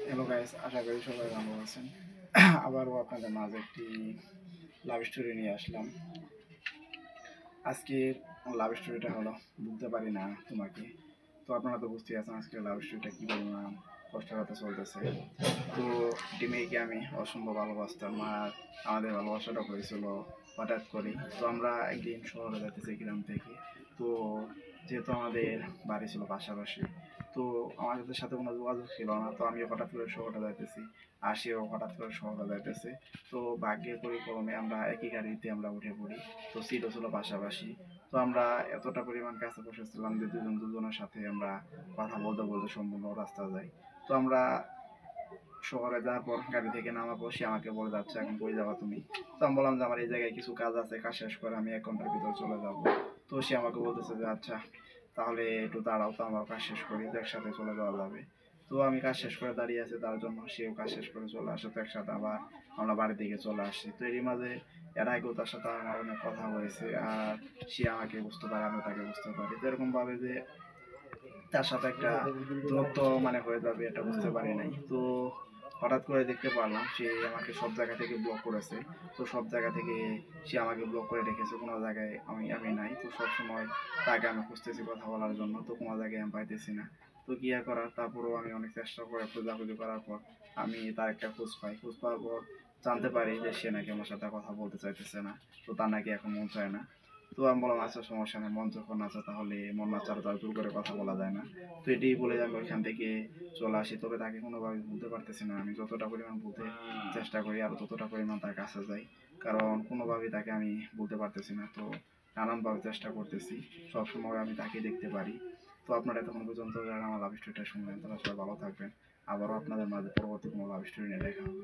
Hello guys, আশা করি সবাই ভালো আছেন। আবারও আপনাদের মাঝে একটি লাভ স্টোরি নিয়ে আসলাম। আজকের লাভ স্টোরিটা হলো বুঝতে পারি না তোমাকে। তো আপনারা তো বুঝতেই আছেন আজকের লাভ স্টোরিটা কী পরিমাণ কষ্টের কথা চলতেছে। তো একটি মেয়েকে আমি অসম্ভব ভালোবাসতাম, আর আমাদের ভালোবাসাটা হয়েছিল হঠাৎ করে। তো আমরা একদিন শহরে যেতেছি গ্রাম থেকে। তো যেহেতু আমাদের বাড়ি ছিল পাশাপাশি, তো আমাদের সাথে কোনো যোগাযোগ ছিল না। তো আমি হঠাৎ করে শহরে যাইতেছি, আর সেও হঠাৎ করে শহরে যাইতেছে। তো ভাগ্যের পরিক্রমে আমরা একই গাড়িতে আমরা উঠে পড়ি। তো সিটও ছিল পাশাপাশি। তো আমরা এতটা পরিমাণ কাছে বসেছিলাম যে দুজন দুজনের সাথে আমরা কথা বলতে বলতে সম্পূর্ণ রাস্তা যাই। তো আমরা শহরে যাওয়ার পর গাড়ি থেকে নামার পর সে আমাকে বলে যাচ্ছে, এখন কই যাবা তুমি? তো আমি বললাম যে আমার এই জায়গায় কিছু কাজ আছে, কাজ শেষ করে আমি 1 ঘন্টার ভিতরে চলে যাব। তো সে আমাকে বলতেছে যে আচ্ছা তাহলে একটু দাঁড়াও, তো আমার কাজ শেষ করি, তো একসাথে চলে যাওয়া যাবে। তো আমি কাজ শেষ করে দাঁড়িয়ে আছি তার জন্য, সেও কাজ শেষ করে চলে আসে। তো একসাথে আবার আমরা বাড়ি থেকে চলে আসি। তো এরই মাঝে এর আগেও তার সাথে আমার অনেক কথা হয়েছে, আর সে আমাকে বুঝতে পারে, আমিও তাকে বুঝতে পারি। তো এরকম ভাবে যে তার সাথে একটা দূরত্ব মানে হয়ে যাবে এটা বুঝতে পারি নাই। তো হঠাৎ করে দেখতে পারলাম সে আমাকে সব জায়গা থেকে ব্লক করেছে। তো সব জায়গা থেকে সে আমাকে ব্লক করে রেখেছে, কোনো জায়গায় আমি আমি নাই। তো সবসময় তাকে আমি খুঁজতেছি কথা বলার জন্য, তো কোনো জায়গায় আমি পাইতেছি না। তো কি আর করার, তারপরেও আমি অনেক চেষ্টা করে খোঁজাখুঁজি করার পর আমি তার একটা খোঁজ পাই। খোঁজ পাওয়ার পর জানতে পারি যে সে নাকি আমার সাথে কথা বলতে চাইতেছে না, তো তার নাকি এখন মন চায় না। তো আমি বললাম আচ্ছা সমস্যা নেই, মন যখন আছে তাহলে মন না চাড়া তার জোর করে কথা বলা যায় না। তো এটাই বলে আমি ওইখান থেকে চলে আসি। তবে তাকে কোনোভাবে ভুলতে পারতেছি না। আমি যতটা পরিমাণ ভুলতে চেষ্টা করি আর ততটা পরিমাণ তার কাছে যাই, কারণ কোনোভাবেই তাকে আমি বলতে পারতেছি না। তো নানানভাবে চেষ্টা করতেছি, সবসময় আমি তাকে দেখতে পারি। তো আপনারা এতক্ষণ পর্যন্ত যারা আমার লাভ স্টোরিটা শুনলেন তারা সবাই ভালো থাকবেন। আবারও আপনাদের মাঝে পরবর্তী কোনো লাভ স্টোরি নিয়ে দেখা হবে।